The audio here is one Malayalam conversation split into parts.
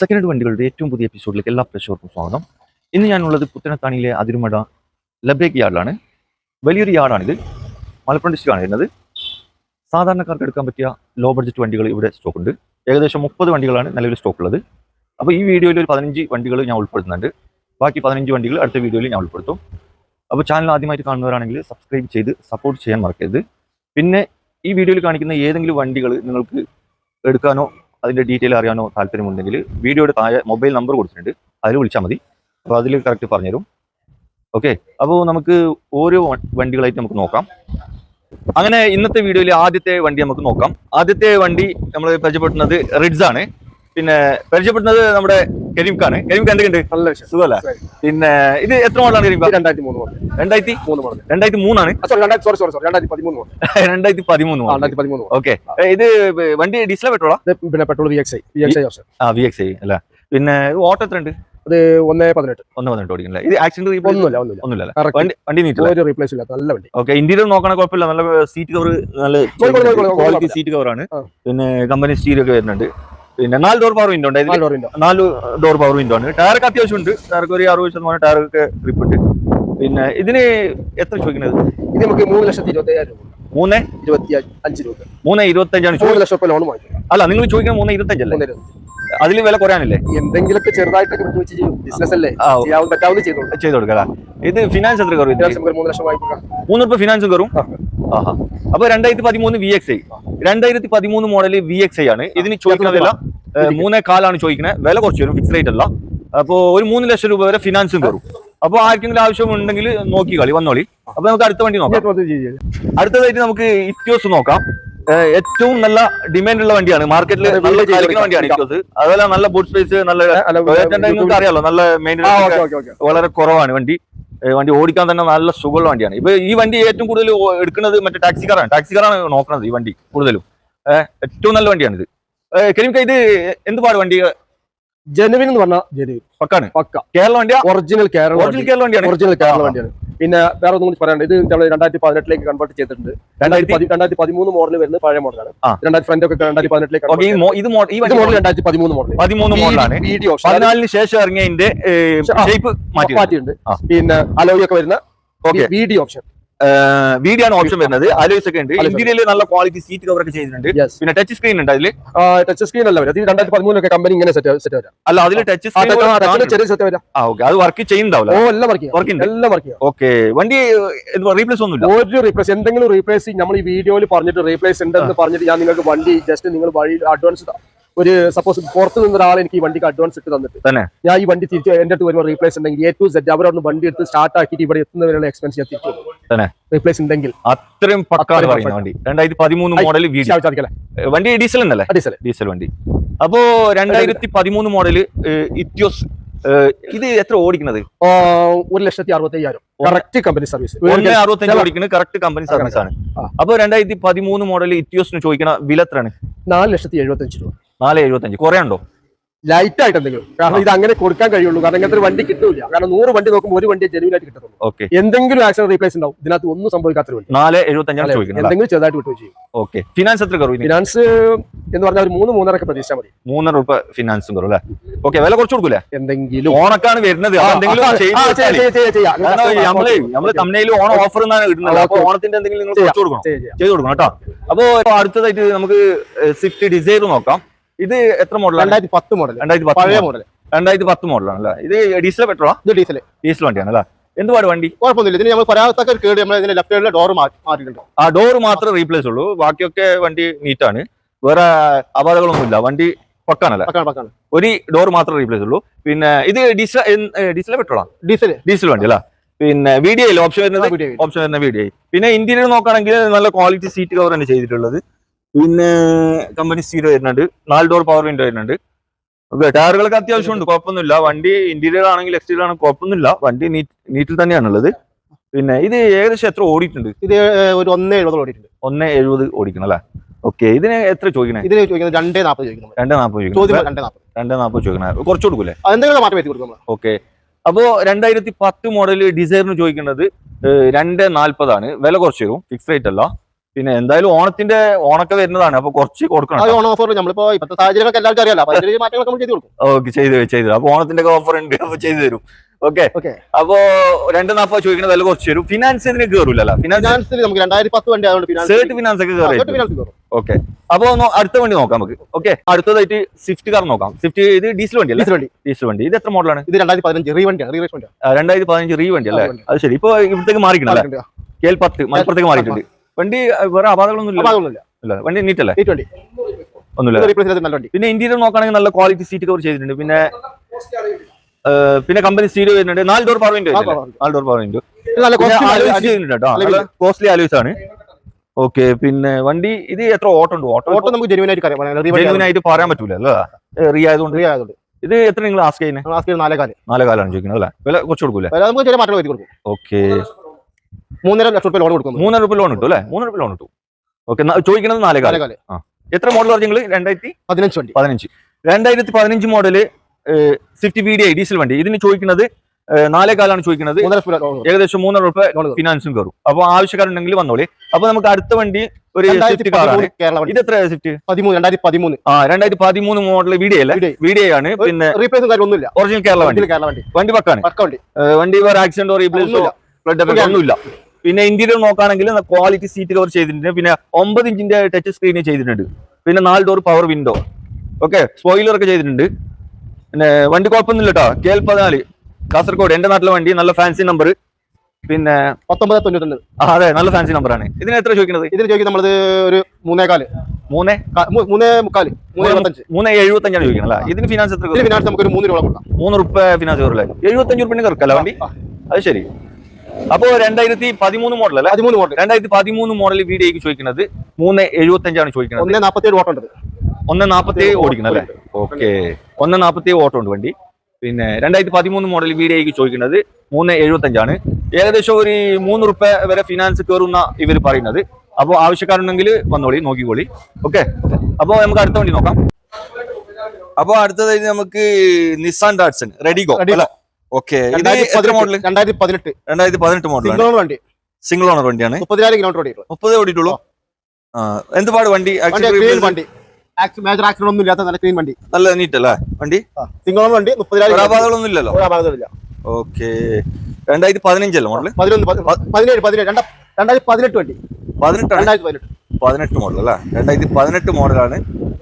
സെക്കൻഡ് ഹാൻഡ് വണ്ടികളുടെ ഏറ്റവും പുതിയ എപ്പിസോഡിലേക്ക് എല്ലാ പ്രേക്ഷകർക്കും സ്വാഗതം. ഇന്ന് ഞാനുള്ളത് പുത്തനത്താണിയിലെ അതിരുമട ലബ്രേക്ക് യാർഡിലാണ്. വലിയൊരു യാർഡാണിത്. മലപ്പുറം ഡിസ്ട്രിക്റ്റാണ് വരുന്നത്. സാധാരണക്കാർക്ക് എടുക്കാൻ പറ്റിയ ലോ ബഡ്ജറ്റ് വണ്ടികൾ ഇവിടെ സ്റ്റോക്കുണ്ട്. ഏകദേശം 30 വണ്ടികളാണ് നിലവിൽ സ്റ്റോക്കുള്ളത്. അപ്പോൾ ഈ വീഡിയോയിൽ ഒരു 15 വണ്ടികൾ ഞാൻ ഉൾപ്പെടുത്തുന്നുണ്ട്. ബാക്കി 15 വണ്ടികൾ അടുത്ത വീഡിയോയിൽ ഞാൻ ഉൾപ്പെടുത്തും. അപ്പോൾ ചാനൽ ആദ്യമായിട്ട് കാണുന്നവരാണെങ്കിൽ സബ്സ്ക്രൈബ് ചെയ്ത് സപ്പോർട്ട് ചെയ്യാൻ മറക്കരുത്. പിന്നെ ഈ വീഡിയോയിൽ കാണിക്കുന്ന ഏതെങ്കിലും വണ്ടികൾ നിങ്ങൾക്ക് എടുക്കാനോ അതിൻ്റെ ഡീറ്റെയിൽ അറിയാനോ താല്പര്യമുണ്ടെങ്കിൽ വീഡിയോയുടെ താഴെ മൊബൈൽ നമ്പർ കൊടുത്തിട്ടുണ്ട്, അതിൽ വിളിച്ചാൽ മതി. അപ്പോൾ അതിൽ കറക്റ്റ് പറഞ്ഞുതരും. ഓക്കെ, അപ്പോൾ നമുക്ക് ഓരോ വണ്ടികളായിട്ട് നമുക്ക് നോക്കാം. അങ്ങനെ ഇന്നത്തെ വീഡിയോയിൽ ആദ്യത്തെ വണ്ടി നമുക്ക് നോക്കാം. ആദ്യത്തെ വണ്ടി നമ്മൾ പരിചയപ്പെടുത്തുന്നത് റിഡ്സ് ആണ്. പിന്നെ പരിചയപ്പെടുന്നത് നമ്മുടെ കരീംഖാണ്. കരീംഖാൻ എന്തൊക്കെയുണ്ട്? നല്ല സുഖമല്ല. പിന്നെ ഇത് എത്ര മോഡലാണ് കരീംഖാൻ? 2003 മോഡൽ. 2003 ആണ്. 2013. ഓക്കെ, ഇത് വണ്ടി ഡീസൽ പെട്രോളാ? പിന്നെ പെട്രോൾ VXI അല്ല. പിന്നെ ഓട്ടോ എത്ര ഉണ്ട്? അത് 1.18 ഓടിക്കണല്ലേ. ഇത് ആക്സിഡന്റ് ഒന്നുമില്ല. വണ്ടി നീറ്റ്, ഒരു റീപ്ലേസ് ഇല്ല, നല്ല വണ്ടി. ഓക്കെ, ഇന്റീരിയർ നോക്കണ കുഴപ്പമില്ല. നല്ല സീറ്റ് കവർ, നല്ല ക്വാളിറ്റി സീറ്റ് കവറാണ്. പിന്നെ കമ്പനി സ്റ്റീരിയോ ഒക്കെ വരുന്നുണ്ട്. പിന്നെ 4 ഡോർ പവർ വിൻഡോ ഉണ്ട്. 4 ഡോർ പവർ വിൻഡോ ആണ്. ടയറൊക്കെ അത്യാവശ്യം ഉണ്ട്. ടയർക്ക് ഒരു 60% ടയറൊക്കെ ഗ്രിപ്പ് ഉണ്ട്. പിന്നെ ഇതിന് എത്ര ചോദിക്കുന്നത്? ഇത് നമുക്ക് 3,25,000 രൂപ. 3,25,000 രൂപ. 3,25,000. 3 ലക്ഷം രൂപ ലോൺ വാങ്ങിക്കും. അല്ല, നിങ്ങൾ ചോദിക്കുന്നത് 3,25,000 അല്ലേ? അതിൽ വില കുറയാനല്ലേ? എന്തെങ്കിലുമൊക്കെ ചെറുതായിട്ടൊക്കെ ബിസിനസ് അല്ലേ, ചെയ്ത് കൊടുക്കാം. ഇത് ഫിനാൻസ് എത്ര കയറും? 3 ലക്ഷം വാങ്ങിക്കുക. 3 രൂപ ഫിനാൻസ് കയറും. ആഹാ. അപ്പൊ 2013 VXI, 2013 മോഡൽ VXI ആണ്. ഇതിന് ചോദിക്കുന്ന വില 3.4 ചോദിക്കുന്നത്. വില കുറച്ച് വരും, ഫിക്സ് റേറ്റ് അല്ല. അപ്പൊ ഒരു 3 ലക്ഷം രൂപ വരെ ഫിനാൻസും കയറും. അപ്പൊ ആർക്കെങ്കിലും ആവശ്യമുണ്ടെങ്കിൽ നോക്കിക്കളി, വന്നോളി. അപ്പൊ നമുക്ക് അടുത്ത വണ്ടി നോക്കാം. അടുത്തതായിട്ട് നമുക്ക് ഇറ്റിയോസ് നോക്കാം. ഏറ്റവും നല്ല ഡിമാൻഡ് ഉള്ള വണ്ടിയാണ്, മാർക്കറ്റിൽ നല്ല കളിക്കുന്ന വണ്ടിയാണ് ഇറ്റിയോസ്. അതുപോലെ നല്ല ബൂട്ട് സ്പേസ്, നല്ല നിങ്ങൾക്ക് അറിയാലോ, നല്ല മെയിൻ്റെനൻസ് വളരെ കുറവാണ്. വണ്ടി ഓടിക്കാൻ തന്നെ നല്ല സുഖമുള്ള വണ്ടിയാണ്. ഇപ്പൊ ഈ വണ്ടി ഏറ്റവും കൂടുതൽ എടുക്കുന്നത് മറ്റേ ടാക്സി കാറാണ് നോക്കുന്നത്. ഈ വണ്ടി കൂടുതലും ഏറ്റവും നല്ല വണ്ടിയാണ് ഇത്. കരീംക, ഇത് എന്ത് പാട് വണ്ടി? ജെനുവിൻ എന്ന് പറഞ്ഞാൽ പക്കാണ്. കേരള വണ്ടിയാ, ഒറിജിനൽ കേരള വണ്ടിയാണ്. പിന്നെ വേറെ ഒന്നും കൂടി പറയാനുണ്ട്. ഇത് 2018 കൺവേർട്ട് ചെയ്തിട്ടുണ്ട്. 2013 മോഡൽ വരുന്നത് പഴയ മോഡലാണ്. ഫ്രണ്ട് ഒക്കെ 2018 2013 മോഡലാണ്. വീഡിയോ 14 ശേഷം ഇറങ്ങിയതിന്റെ മാറ്റിയിട്ടുണ്ട്. പിന്നെ അലോയ് ഒക്കെ വരുന്ന വീഡിയോ ഓപ്ഷൻ ആണ് ഓപ്ഷൻ വരുന്നത്. അലോയ്സ് ഒക്കെ ഉണ്ട്. ഇന്ത്യയിൽ നല്ല ക്വാളിറ്റി സീറ്റ് കവർ ഒക്കെ ചെയ്തിട്ടുണ്ട്. പിന്നെ ടച്ച് സ്ക്രീൻ ഉണ്ട്. അതില് ടച്ച് സ്ക്രീൻ അല്ല വരും. 2013 കമ്പനി ഇങ്ങനെ സെറ്റ് വരാം. അല്ല, അതിൽ ടച്ച് സ്ക്രീൻ ചെറിയ സെറ്റ് വരാം. അത് വർക്ക് ചെയ്യുന്നുണ്ടാവില്ല. എല്ലാം വർക്ക്. ഓക്കെ, വണ്ടി റീപ്ലേസ് ഒന്നുമില്ല. ഒരു റീപ്ലേസ്, എന്തെങ്കിലും റീപ്ലേസ് നമ്മൾ ഈ വീഡിയോയിൽ പറഞ്ഞിട്ട് റീപ്ലേസ് ഉണ്ടെന്ന് പറഞ്ഞിട്ട് ഞാൻ നിങ്ങൾക്ക് വണ്ടി ജസ്റ്റ് നിങ്ങൾ വഴി അഡ്വാൻസ്, ഒരു സപ്പോസ് പുറത്ത് നിന്ന് ഒരാൾ എനിക്ക് ഈ വണ്ടിക്ക് അഡ്വാൻസ് ഇട്ട് തന്നിട്ട് ഞാൻ ഈ വണ്ടി തിരിച്ച് എന്റെ അടുത്ത് വരുമ്പോൾ റീപ്ലേസ് ഉണ്ടെങ്കിൽ A to Z അവരൊന്ന് വണ്ടി എടുത്ത് സ്റ്റാർട്ട് ആക്കിയിട്ട് ഇവിടെ എത്തുന്നവരുള്ള എക്സ്പെൻസ് ഞാൻ തിരിച്ചു റീപ്ലേസ് ഉണ്ടെങ്കിൽ. അത്രയും പക്കാണ് പറയുന്ന വണ്ടി. 2013 മോഡൽ വണ്ടി ഡീസൽ എന്നല്ലേ? ഡീസൽ വണ്ടി. അപ്പോ 2013 മോഡല് ഇറ്റിയോസ്. ഇത് എത്ര ഓടിക്കുന്നത്? 1,65,000 കറക്റ്റ് കമ്പനി സർവീസ്. 1,65 ഓടിക്കുന്നത് കറക്റ്റ് കമ്പനി സർവീസ് ആണ്. അപ്പൊ 2013 മോഡൽ ഇറ്റിയോസിന് ചോദിക്കുന്ന വില എത്രയാണ്? 4,75,000 രൂപ. 4,75. കുറയാണ്ടോ? ലൈറ്റ് ആയിട്ട് എന്തെങ്കിലും, കാരണം ഇത് അങ്ങനെ കൊടുക്കാൻ കഴിയുള്ളൂ. കാരണം ഇങ്ങനത്തെ ഒരു വണ്ടി കിട്ടില്ല. കാരണം 100 വണ്ടി നോക്കുമ്പോൾ ഒരു വണ്ടി ജെനുവിൻ ആയിട്ട് കിട്ടുള്ളൂ. ഓക്കെ, എന്തെങ്കിലും ആക്സിഡന്റ് റീപ്ലേസ് ഉണ്ടാവും. ഇതിനകത്ത് ഒന്നും സംഭവിക്കാത്ത വണ്ടി 4,75 ചോദിക്കുന്നത്. എന്തെങ്കിലും ചെറുതായിട്ട് വിട്ടു ചെയ്യും. ഓക്കെ, ഫിനാൻസ് എത്ര കയറും? ഫിനാൻസ് എന്ന് പറഞ്ഞാൽ ഒരു 3-3.5 പ്രതീക്ഷ മതി. 3 രൂപ ഫിനാൻസും കയറും അല്ലേ? ഓക്കെ, വില കുറച്ച് കൊടുക്കൂലേ? എന്തെങ്കിലും ഓണക്കാണ് വരുന്നത്. നമ്മള് തമിഴിൽ ഓണം ഓഫർ എന്നാണ് ഇടുന്നത്. അപ്പൊ ഓണത്തിന്റെ എന്തെങ്കിലും നിങ്ങൾ ചെയ്ത് കൊടുക്കണം കേട്ടോ. അപ്പൊ അടുത്തതായിട്ട് നമുക്ക് സ്വിഫ്റ്റ് ഡിസൈർ നോക്കാം. ഇത് എത്ര മോഡലാണ്? 2010 മോഡൽ. 2010 മോഡലാണ് അല്ലേ? ഇത് ഡീസൽ പെട്രോളാ? ഇത് ഡീസൽ വണ്ടിയാണ് അല്ലേ? എന്തുപാട് വണ്ടി? കുഴപ്പമൊന്നുമില്ല. ഇതിന് നമ്മൾ പറയാത്ത കേട് നമ്മൾ ഇതിന്റെ ലെഫ്റ്റ് സൈഡിലെ ഡോർ മാറ്റിയിട്ടുണ്ട്. ആ ഡോർ മാത്രമേ റീപ്ലേസ് ഉള്ളൂ. ബാക്കിയൊക്കെ വണ്ടി നീറ്റാണ്. വേറെ അപകടങ്ങളൊന്നും ഇല്ല. വണ്ടി പക്കാണല്ലേ? ഒരു ഡോർ മാത്രമേ റീപ്ലേസ് ഉള്ളൂ. പിന്നെ ഇത് ഡീസൽ പെട്രോളാ? ഡീസൽ വണ്ടി അല്ല? പിന്നെ VDI ഓപ്ഷൻ വരുന്ന VDI. പിന്നെ ഇന്റീരിയർ നോക്കുകയാണെങ്കിൽ നല്ല ക്വാളിറ്റി സീറ്റ് കവർ തന്നെ ചെയ്തിട്ടുള്ളത്. പിന്നെ കമ്പനി സ്റ്റീരിയോ വരുന്നുണ്ട്. 4 ഡോർ പവർ വിൻഡോ വരുന്നുണ്ട്. ഓക്കെ, ടയറുകളൊക്കെ അത്യാവശ്യം ഉണ്ട്, കുഴപ്പമൊന്നുമില്ല. വണ്ടി ഇന്റീരിയർ ആണെങ്കിൽ എക്സ്റ്റീരിയർ ആണെങ്കിൽ കുഴപ്പമൊന്നുമില്ല. വണ്ടി നീറ്റിൽ തന്നെയാണുള്ളത്. പിന്നെ ഇത് ഏകദേശം എത്ര ഓടിയിട്ടുണ്ട്? ഇത് ഒരു 1.70 ഓടിയിട്ടുണ്ട്. 1.70 ഓടിക്കണം അല്ലേ? ഓക്കെ, ഇതിന് എത്ര ചോദിക്കണേ? ഇതിന് ചോദിക്കുന്നത് 2.40 ചോദിക്കണം. 2.40 ചോദിക്കണേ. കുറച്ച് കൊടുക്കൂലേ? എന്തെങ്കിലും മാറ്റം വരുത്തി കൊടുക്കണം. ഓക്കെ, അപ്പോ 2010 മോഡൽ ഡിസൈറിന് ചോദിക്കുന്നത് 2.40 ആണ്. വില കുറച്ച് തരും, ഫിക്സ് റേറ്റ് അല്ല. പിന്നെ എന്തായാലും ഓണൊക്കെ വരുന്നതാണ്, അപ്പൊ കുറച്ച് കൊടുക്കണം. ഓൺ ഓഫർ നമ്മളിപ്പോ ഇപ്പോഴത്തെ സാഹചര്യങ്ങളൊക്കെ എല്ലാവർക്കും അറിയാലോ, അപ്പൊ അതിന്റെ മാറ്റങ്ങളൊക്കെ നമ്മൾ ചെയ്ത് കൊടുക്കും. ഓക്കെ, ചെയ്തു. അപ്പൊ ഓണത്തിന്റെ ഓഫർ ഉണ്ട്, അപ്പൊ ചെയ്തു തരും. Okay, okay. അപ്പൊ 240 ചോദിക്കുന്ന വില കുറച്ച് തരും. ഫിനാൻസ് ഇതിന് കയറൂലല്ലോ? ഫിനാൻസിൽ നമുക്ക് 2010 വണ്ടി ആയതുകൊണ്ട് സേർട്ട് ഫിനാൻസ് ഒക്കെ കയറും. ഓക്കെ, അപ്പൊ അടുത്ത വണ്ടി നോക്കാം നമുക്ക്. ഓക്കെ, അടുത്തതായിട്ട് സ്വിഫ്റ്റ് കാർ നോക്കാം. സ്വിഫ്റ്റ് ഇത് ഡീസൽ വണ്ടി അല്ലേ? ഡീസൽ വണ്ടി. ഇത് എത്ര മോഡലാണ്? ഇത് 2015 റീ വണ്ടിയാണ്. 2015 റീ വണ്ടി അല്ലേ? അത് ശരി. ഇപ്പൊ ഇവിടത്തേക്ക് മാറിക്കണല്ലേ? KL10 മലപ്പുറത്തേക്ക് മാറിയിട്ടുണ്ട്. വണ്ടി വേറെ അപാകങ്ങളൊന്നും ഇല്ല, വണ്ടി നീറ്റ് അല്ലേ? ഒന്നുമില്ല. പിന്നെ ഇന്റീരിയർ നോക്കുകയാണെങ്കിൽ നല്ല ക്വാളിറ്റി സീറ്റ് കവർ ചെയ്തിട്ടുണ്ട്. പിന്നെ കമ്പനി സ്റ്റീരിയോ വരുന്നുണ്ട്. 4 door power window. 4 door power window costly alloys ആണ്. ഓക്കെ, പിന്നെ വണ്ടി ഇത് എത്ര ഓട്ടം ഉണ്ട്? ഓട്ടോ നമുക്ക് ജെനുവിൻ ആയിട്ട് പറയാൻ പറ്റൂല അല്ലേ? റീ ആയതുകൊണ്ട്. ഇത് എത്ര നിങ്ങൾ ആസ്ക് ചെയ്യുന്നത്? 4.4 ചോദിക്കുന്നത് അല്ലേ? വില കുറച്ച് കൊടുക്കൂലേ? ഓക്കെ, 3.5 ലക്ഷം രൂപ ലോൺ കൊടുക്കും. 3.5 രൂപ ലോൺ കിട്ടും അല്ലേ? 3 രൂപ ലോൺ കിട്ടും. ഓക്കെ, ചോദിക്കുന്നത് 4.4. എത്ര മോഡൽ പറഞ്ഞു? 2015. 2015 മോഡല് സ്വിഫ്റ്റ് VDI ഡീസൽ വണ്ടി. ഇതിന് ചോദിക്കുന്നത് 4.4 ചോദിക്കുന്നത്. ഏകദേശം 3 രൂപ ഫിനാൻസും കയറും. അപ്പൊ ആവശ്യക്കാരുണ്ടെങ്കിൽ വന്നോളി. അപ്പൊ നമുക്ക് അടുത്ത വണ്ടി ഒരു സ്വിഫ്റ്റ് കാറാണ്. ഇത് എത്ര സ്വിഫ്റ്റ്? 2013. 2013 മോഡൽ VDI ആണ്. പിന്നെ ഒറിജിനൽ കേരള വണ്ടി. വണ്ടി പക്കാണ്. വണ്ടി വേറെ ആക്സിഡന്റോ റീപ്ലേസോ ഒന്നുമില്ല. പിന്നെ ഇന്റീരിയർ നോക്കുകയാണെങ്കിൽ ക്വാളിറ്റി സീറ്റ് കവർ ചെയ്തിട്ടുണ്ട്. പിന്നെ 9 ഇഞ്ചിന്റെ ടച്ച് സ്ക്രീൻ ചെയ്തിട്ടുണ്ട്. പിന്നെ 4 door power window. Okay, spoiler ഒക്കെ ചെയ്തിട്ടുണ്ട്. പിന്നെ വണ്ടി കുഴപ്പമൊന്നുമില്ല കേട്ടോ. KL14 കാസർഗോഡ്, എന്റെ നാട്ടിലെ വണ്ടി. നല്ല ഫാൻസി നമ്പർ. പിന്നെ 1992. അതെ, നല്ല ഫാൻസി നമ്പർ ആണ്. ഇതിന് എത്ര ചോദിക്കുന്നത്? ഇതിന് ചോദിക്കുന്നത് നമ്മളത് ഒരു 3.4. 3.75 ചോദിക്കണം അല്ലേ? ഇതിന് ഫിനാൻസ് എത്ര? ഫിനാൻസ് നമുക്ക് ഒരു 3 രൂപ കൊടുക്കാം. 3 രൂപ ഫിനാൻസ് കയറില്ലേ? 75 രൂപ കറക്കല്ല വണ്ടി. അത് ശരി. അപ്പോ 2013 മോഡൽ അല്ലേ? 2013 മോഡൽ VDIക്ക് ചോദിക്കുന്നത് 3.75 ചോദിക്കുന്നത്. 1.47 ഓട്ടം ഉണ്ട്. 1.47 ഓടിക്കണം അല്ലേ? ഓക്കെ, 1.47 ഓട്ടം ഉണ്ട് വണ്ടി. പിന്നെ 2013 മോഡൽ VDIക്ക് ചോദിക്കുന്നത് 3.75. ഏകദേശം ഒരു 3 രൂപ വരെ ഫിനാൻസ് കയറുന്ന ഇവർ പറയുന്നത്. അപ്പോൾ ആവശ്യക്കാരുണ്ടെങ്കിൽ വന്നോളി, നോക്കിക്കോളി. ഓക്കെ, അപ്പോൾ നമുക്ക് അടുത്ത വണ്ടി നോക്കാം. അപ്പോൾ അടുത്തതായി നമുക്ക് നിസാൻ ഡാറ്റ്സൺ റെഡിഗോ. ഓക്കെ, ഇത് എത്ര മോഡൽ? 2018 മോഡൽ. സിംഗിൾ ഓണർ വണ്ടിയാണ്. 30,000 കിലോമീറ്റർ 30 ഓടിയിട്ടുള്ളൂ. എന്ത് പാട് വണ്ടി? മേജർ ആക്സിഡന്റ് ഒന്നും ഇല്ലാത്ത നല്ല ക്ലീൻ വണ്ടി. നല്ല നീറ്റ് അല്ലേ വണ്ടി? സിംഗിൾ ഓണർ വണ്ടി. 30,000 അപാകങ്ങളൊന്നും ഇല്ലല്ലോ? ഓക്കെ, 2015 അല്ലേ മോഡൽ? 2018 വണ്ടി. 18 മോഡൽ അല്ലേ? 2018 മോഡലാണ്.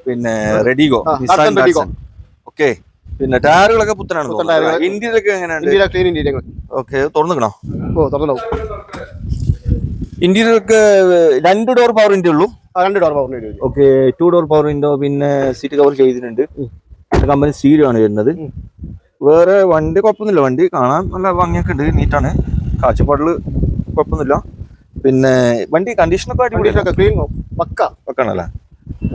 പിന്നെ റെഡിഗോ. ഓക്കെ, പിന്നെ ടയറുകളൊക്കെ പുത്തനാണ്. ഇന്ത്യയിലൊക്കെ എങ്ങനെയാണ്? ഓക്കെ, തുറന്നിക്കണോ? ഇന്ത്യയിലൊക്കെ 2 ഡോർ പവർ വിൻഡോ ഉള്ളൂ. 2 door power window. Okay, 2 door power window. പിന്നെ സീറ്റ് കവർ ചെയ്തിട്ടുണ്ട്. കമ്പനി സ്റ്റീരിയോ ആണ് വരുന്നത്. വേറെ വണ്ടി കുഴപ്പമൊന്നുമില്ല. വണ്ടി കാണാൻ നല്ല ഭംഗിയൊക്കെ ഉണ്ട്, നീറ്റാണ്. കാഴ്ചപ്പാടില് കുഴപ്പമൊന്നുമില്ല. പിന്നെ വണ്ടി കണ്ടീഷനൊക്കെ വെക്കാണല്ലേ?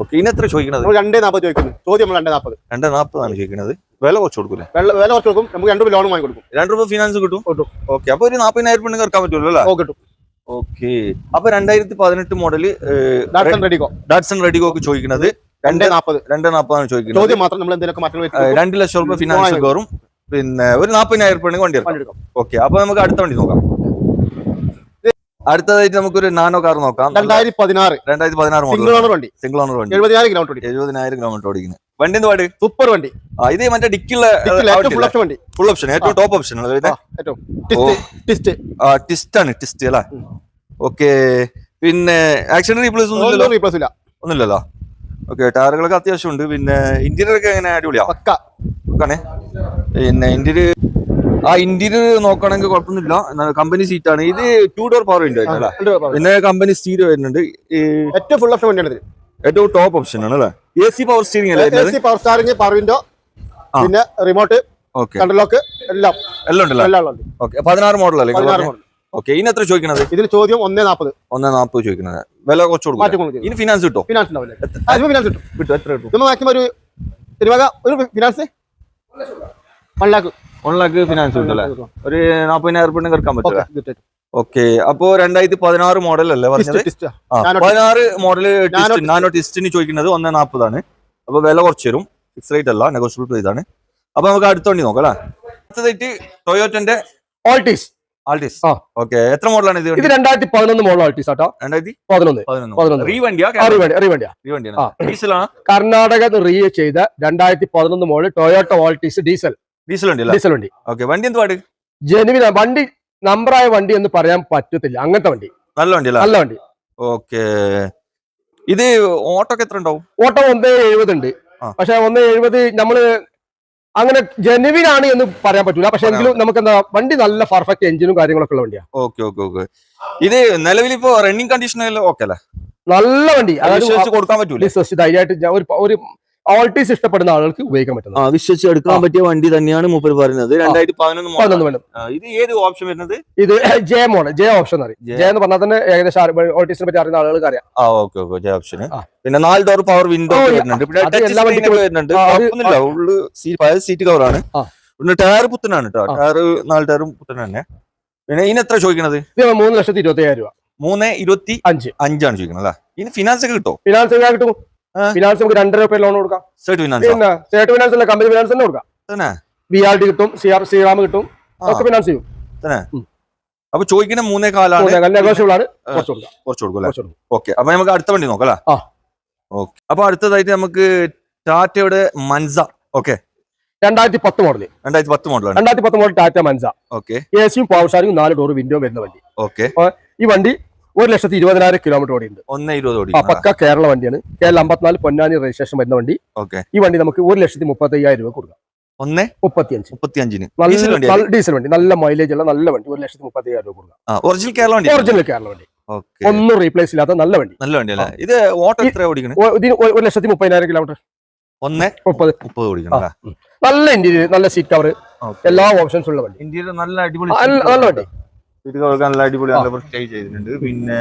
ഓക്കെ, ഇനി എത്ര ചോദിക്കുന്നത്? 2.40 ചോദിക്കുന്നു. ചോദ്യം 2.40 ചോദിക്കുന്നത്. വില കുറച്ച് കൊടുക്കൂലേ? വില കുറച്ച് കൊടുക്കും. നമുക്ക് 2 രൂപ ലോൺ വാങ്ങി കൊടുക്കും. 2 രൂപ ഫിനാൻസ് കിട്ടും. ഓക്കെ, അപ്പൊ ഒരു 40,000 രൂപ ഇറക്കാൻ പറ്റുമല്ലോ അല്ലേ? കിട്ടും. ഓക്കെ, അപ്പൊ 2018 മോഡല് ഡാറ്റ്സൺ റെഡിഗോക്ക് ചോദിക്കുന്നത് 2.40 ചോദിക്കുന്നത്. ചോദ്യം മാത്രം നമ്മൾ എന്തെങ്കിലും മാറ്റങ്ങൾ 2 ലക്ഷം രൂപ ഫിനാൻസ് കയറും. പിന്നെ ഒരു 40,000 രൂപ വണ്ടി ഇറക്കാം. ഓക്കെ, അപ്പൊ നമുക്ക് അടുത്ത വണ്ടി നോക്കാം. അടുത്തതായിട്ട് നമുക്കൊരു നാനോ കാർ നോക്കാം. 2016 സിംഗിൾ ഓണർ വണ്ടി. 70,000 കിലോമീറ്റർ ഓടിക്കുന്നത് വണ്ടി. എന്ത് പാട്? സൂപ്പർ വണ്ടി. ഇത് മറ്റേ ഡിക്കുള്ള ഫുൾ ഓപ്ഷൻ, ഏറ്റവും ടോപ്പ് ഓപ്ഷൻ ടിസ്റ്റ് ആണ്. ടിസ്റ്റ് അല്ലേ? ഓക്കെ, പിന്നെ ആക്സിഡന്റ് റീപ്ലേസ് ഒന്നുമില്ലല്ലോ? ഓക്കെ, ടയറുകളൊക്കെ അത്യാവശ്യം ഉണ്ട്. പിന്നെ ഇന്റീരിയർ ഒക്കെ എങ്ങനെ? അടിപൊളിയാ, പക്കാണ്. പിന്നെ ഇന്റീരിയർ നോക്കുകയാണെങ്കിൽ കുഴപ്പമൊന്നുമില്ല. കമ്പനി സീറ്റ് ആണ്. ഇത് 2 ഡോർ പവർ വിൻഡോ അല്ലേ? പിന്നെ കമ്പനി സ്റ്റീരിയോ വരുന്നുണ്ട്. ഏറ്റവും ഫുൾ ഓപ്ഷൻ വണ്ടിയാണ്. ഏറ്റവും ടോപ്പ് ഓപ്ഷൻ ആണ് അല്ലേ? AC പവർ സ്റ്റിയറിംഗ് അല്ലേ? പവർ സ്റ്റാറിംഗ്, പവർ വിൻഡോ, പിന്നെ റിമോട്ട്, കൺട്രോളൊക്കെ എല്ലാം ഉണ്ടല്ലോ. ഓക്കെ, 16 മോഡൽ അല്ലേ? ഓക്കെ, ഇനി എത്ര ചോദിക്കുന്നത്? ഇതിന് ചോദ്യം 1.40 ചോദിക്കുന്നത്. വില കുറച്ച് കൊടുക്കും. ഇനി ഫിനാൻസ് കിട്ടും? ഫിനാൻസ് കിട്ടും. എത്ര കിട്ടും? മാക്സിമം ഒരു ഫിനാൻസ് 1 ലാഖ് ഫിനാൻസ് കിട്ടും അല്ലേ? ഒരു 40,000 രൂപ ഇറക്കാൻ പറ്റും. ഓക്കെ, അപ്പോ 2016 മോഡൽ അല്ലേ പറഞ്ഞത്? 16 മോഡൽ നാനോ ടിസ്റ്റിന് ചോദിക്കുന്നത് 1.40. അപ്പൊ വില കുറച്ച് തരും. ഫിക്സ് റേറ്റ് അല്ല, നെഗോഷ്യബിൾ പ്രൈസ് ആണ്. അപ്പൊ നമുക്ക് അടുത്ത വണ്ടി നോക്കാം അല്ലേ? അടുത്തതായിട്ട് ടൊയോറ്റന്റെ ആൾട്ടിസ്. ആ. ഓക്കെ, എത്ര മോഡലാണ് ഇത്? ഇത് 2011 മോഡൽ ആൾട്ടിസ് ആട്ടോ. 2011 റീവണ്ടിയാണ്. ഡീസലാണ്. കർണാടക റീ ചെയ്ത 2011 മോഡൽ ടൊയോട്ട ഓൾട്ടിസ് ഡീസൽ വണ്ടി. ഓക്കെ, വണ്ടി എന്ത് പാട്? ജെനുവിൻ വണ്ടി, നമ്പറായ വണ്ടി എന്ന് പറയാൻ പറ്റത്തില്ല, അങ്ങനത്തെ വണ്ടി. നല്ല വണ്ടി. ഓക്കെ, ഇത് ഓട്ടോ എത്ര ഉണ്ടാവും? ഓട്ടോ 170 ഉണ്ട്. പക്ഷെ 170 നമ്മള് അങ്ങനെ ജെനുവിൻ ആണ് എന്ന് പറയാൻ പറ്റൂല. പക്ഷെ എങ്കിലും നമുക്ക് എന്താ, വണ്ടി നല്ല പെർഫെക്റ്റ് എഞ്ചിനും കാര്യങ്ങളൊക്കെ ഉള്ള വണ്ടിയാണ്. ഓക്കെ. ഇത് നിലവിൽ ഇപ്പോ റണ്ണിങ് കണ്ടീഷൻ ഓക്കെ അല്ലേ? നല്ല വണ്ടി, അതായത് കൊടുക്കാൻ പറ്റൂല. ധൈര്യമായിട്ട് ഒരു ഓൾട്ടീസ് ഇഷ്ടപ്പെടുന്ന ആളുകൾക്ക് ഉപയോഗിക്കാൻ പറ്റുന്ന വിശ്വസിച്ച് എടുക്കാൻ പറ്റിയ വണ്ടി തന്നെയാണ് മൂപ്പര് പറയുന്നത്. 2011 ഇത് ഏത് ഓപ്ഷൻ വരുന്നത്? ഇത് ജെ മോഡൽ, ജെ ഓപ്ഷൻ അറിയാം. ജെ എന്ന് പറഞ്ഞാൽ തന്നെ ഏകദേശം ഓൾട്ടീസിനെ പറ്റി അറിയുന്ന ആളുകൾക്ക് അറിയാം. Okay, J option. പിന്നെ 4 ഡോർ പവർ വിൻഡോ വരുന്നുണ്ട്. സീറ്റ് കവറാണ്. പിന്നെ ടയർ പുത്തനാണ് കേട്ടോ. ടയർ 4 ടയറും പുത്തൻ തന്നെ. പിന്നെ ഇതിന് എത്ര ചോദിക്കണത്? 3,25,000 രൂപ. 3,25,500 ആണ് ചോദിക്കുന്നത് അല്ലേ? ഇതിന് ഫിനാൻസ് ഒക്കെ കിട്ടും? ഫിനാൻസ് കിട്ടും. ഫിനാൻസ് നമുക്ക് 2 രൂപ ലോൺ കൊടുക്കാം. സ്റ്റേറ്റ് ഫിനാൻസ് അല്ല, കമ്പനി ഫിനാൻസ് തന്നെ കൊടുക്കാം. BRD കിട്ടും, ശ്രീറാം കിട്ടും, ഒക്കെ ഫിനാൻസ് ചെയ്യും. അപ്പൊ ചോദിക്കുന്ന 3,400 നെഗോഷ്യബിൾ ആണ്. കുറച്ച് കൊടുക്കും. ഓക്കെ, അപ്പൊ നമുക്ക് അടുത്ത വണ്ടി നോക്കാം അല്ലേ? ഓക്കെ, അപ്പൊ അടുത്തതായിട്ട് നമുക്ക് ടാറ്റയുടെ Manza. Okay, 2010 model. 2010 model Tata Manza. Okay, എസിയും പവർ സ്റ്റാറിംഗും 4 ഡോർ വിൻഡോ വരുന്ന വണ്ടി. ഓക്കെ, ഈ വണ്ടി 1,20,000 കിലോമീറ്റർ ഓടിയുണ്ട്. 1,20,000 പക്ക കേരള വണ്ടിയാണ്. കേരള 54 പൊന്നാനി രജിസ്ട്രേഷൻ വരുന്ന വണ്ടി. ഓക്കെ, ഈ വണ്ടി നമുക്ക് 1,35,000 രൂപ കൊടുക്കാം. 1,35,000 ഡീസൽ വണ്ടി, നല്ല മൈലേജ് ഉള്ള നല്ല വണ്ടി. 1,35,000 രൂപ കൊടുക്കാം. ഒറിജിനൽ കേരള വണ്ടി. ഒന്നും റീപ്ലേസ് ഇല്ലാത്ത നല്ല വണ്ടി. അല്ലേ? ഇത് ഓട്ടോ എത്ര ഓടിക്കണം? 1,30,000 കിലോമീറ്റർ. 1,30,000 ഓടിക്കണം. നല്ല ഇന്റീരിയർ, നല്ല സീറ്റ് കവർ, എല്ലാ ഓപ്ഷൻസ് ഉള്ള വണ്ടി. ഇന്റീരിയർ നല്ല അടിപൊളി, നല്ല വണ്ടി. സീറ്റ് കവർ നല്ല അടിപൊളി, നല്ല സ്റ്റൈൽ ചെയ്തിട്ടുണ്ട്. പിന്നെ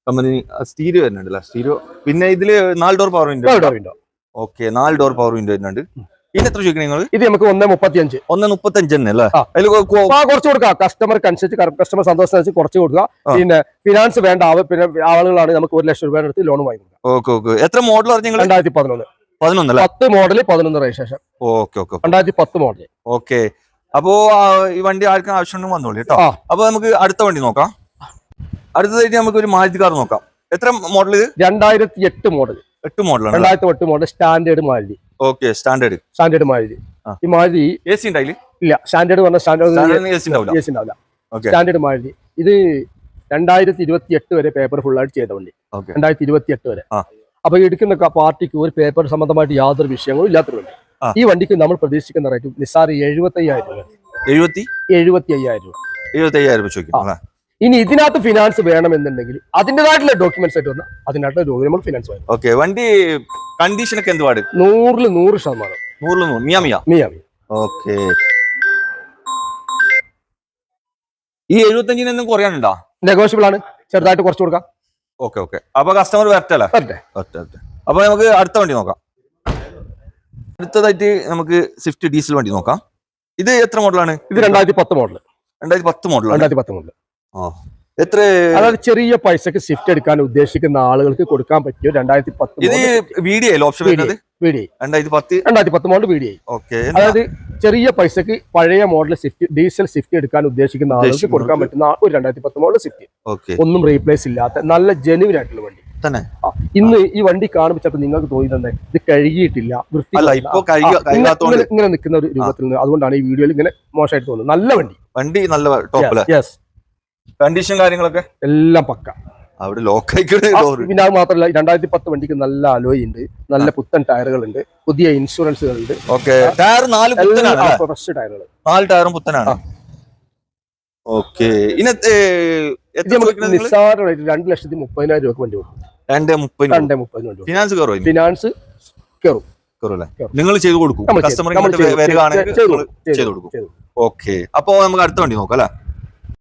കമ്പനി സ്റ്റീരിയോ വരുന്നുണ്ടല്ലോ, സ്റ്റീരിയോ. പിന്നെ ഇതില് 4 door power window. Okay, 4 door power window വരുന്നുണ്ട്. ഇതിന് എത്ര ചോദിക്കണം നിങ്ങൾ? ഇത് നമുക്ക് 1,35. 1,35 തന്നെ അല്ലേ? കുറച്ച് കൊടുക്കാം. കസ്റ്റമർക്ക് അനുസരിച്ച്, കസ്റ്റമർ സന്തോഷത്തിനനുസരിച്ച് കുറച്ച് കൊടുക്കുക. പിന്നെ ഫിനാൻസ് വേണ്ട പിന്നെ ആളുകളാണ് നമുക്ക് 1,00,000 രൂപ അടുത്ത് ലോൺ വാങ്ങി കൊടുക്കാം. ഓക്കെ. എത്ര മോഡൽ പറഞ്ഞു? 2011 10 model 11 registration. Okay, 2010 model. Okay, അപ്പോ ഈ വണ്ടി ആർക്കും ആവശ്യമുണ്ടെങ്കിൽ വന്നോളൂ കേട്ടോ. അപ്പൊ നമുക്ക് അടുത്ത വണ്ടി നോക്കാം. അടുത്തതായിട്ട് നമുക്ക് ഒരു മാരുതി കാർ നോക്കാം. എത്ര മോഡൽ ഇത്? 2008 മോഡൽ. 8 മോഡലാണ്. 2008 model standard Maruti. Okay, standard Maruti. ഈ മാരുതി AC ഉണ്ടായില്ല? ഇല്ല, സ്റ്റാൻഡേർഡ് പറഞ്ഞ സ്റ്റാൻഡേർഡ് AC ഉണ്ടാവില്ല. സ്റ്റാൻഡേർഡ് മാരുതി. ഇത് 2028 വരെ പേപ്പർ ഫുൾ ആയിട്ട് ചെയ്ത വണ്ടി. 2028 വരെ. അപ്പൊ എടുക്കുന്ന പാർട്ടിക്ക് ഒരു പേപ്പർ സംബന്ധമായിട്ട് യാതൊരു വിഷയങ്ങളും ഇല്ലാത്തൊരു വണ്ടി. ഈ വണ്ടിക്ക് നമ്മൾ പ്രതീക്ഷിക്കുന്ന റേറ്റ് നിസ്സാര 75,000 രൂപ. 75,000 രൂപ. 75,000 രൂപ ചോദിക്കും. ഇനി ഇതിനകത്ത് ഫിനാൻസ് വേണമെന്നുണ്ടെങ്കിൽ അതിൻ്റെതായിട്ടുള്ള ഡോക്യുമെന്റ്സ് ആയിട്ട് വന്നാൽ അതിനായിട്ടുള്ള നമ്മൾ ഫിനാൻസ് വേണം. ഓക്കെ, വണ്ടി കണ്ടീഷൻ ഒക്കെ എന്ത് പാട്? 100% 100 മിയാമി. ഓക്കെ, ഈ 75-നും കുറയാനുണ്ടോ? നെഗോഷ്യബിൾ ആണ്, ചെറുതായിട്ട് കുറച്ച് കൊടുക്കാം. ഓക്കെ, അപ്പൊ കസ്റ്റമർ വരട്ടെ. അപ്പൊ നമുക്ക് അടുത്ത വണ്ടി നോക്കാം. അടുത്തതായിട്ട് നമുക്ക് സ്വിഫ്റ്റ് ഡീസൽ വണ്ടി നോക്കാം. ഇത് എത്ര മോഡലാണ്? ഇത് 2010 മോഡൽ. 2010 മോഡൽ. എത്ര? അതായത് ചെറിയ പൈസക്ക് സ്വിഫ്റ്റ് എടുക്കാൻ ഉദ്ദേശിക്കുന്ന ആളുകൾക്ക് കൊടുക്കാൻ പറ്റിയ 2010. ഇത് VDI ഓപ്ഷൻ വരുന്നത്? VDI 2010 model VDI. ഓക്കെ, അതായത് ചെറിയ പൈസക്ക് പഴയ മോഡൽ സ്വിഫ്റ്റ് ഡീസൽ സ്വിഫ്റ്റ് എടുക്കാൻ ഉദ്ദേശിക്കുന്ന ആളുകൾക്ക് കൊടുക്കാൻ പറ്റുന്ന ഒരു 2010 മോഡൽ സ്വിഫ്റ്റ്. ഒന്നും റീപ്ലേസ് ഇല്ലാത്ത നല്ല ജെനുവിൻ ആയിട്ടുള്ള വണ്ടി തന്നെ. ഇന്ന് ഈ വണ്ടി കാണുമ്പോൾ ചിലപ്പോൾ നിങ്ങൾക്ക് തോന്നി തന്നെ ഇത് കഴുകിയിട്ടില്ല, ഇങ്ങനെ നിൽക്കുന്ന ഒരു രൂപത്തിൽ നിന്ന്. അതുകൊണ്ടാണ് ഈ വീഡിയോയിൽ ഇങ്ങനെ മോശമായിട്ട് തോന്നുന്നത്. നല്ല വണ്ടി നല്ല ടോപ്പ്. കണ്ടീഷൻ കാര്യങ്ങളൊക്കെ എല്ലാം പക്ക. അവിടെ പിന്നെ അത് മാത്രമല്ല, 2010 വണ്ടിക്ക് നല്ല അലോയ് ഉണ്ട്, നല്ല പുത്തൻ ടയറുകൾ ഉണ്ട്, പുതിയ ഇൻഷുറൻസുകൾ ഉണ്ട്. ഫ്രഷ് ടയറുകൾ, 4 ടയറും പുത്തനാണ്. നിസ്സാരമായിട്ട് 2,30,000 രൂപ വണ്ടി കൊടുക്കും. 2,30,000 ഫിനാൻസ് കയറും. നിങ്ങൾ ചെയ്തു കൊടുക്കും. ഓക്കെ, അപ്പൊ നമുക്ക് അടുത്ത വണ്ടി നോക്കാം അല്ലേ?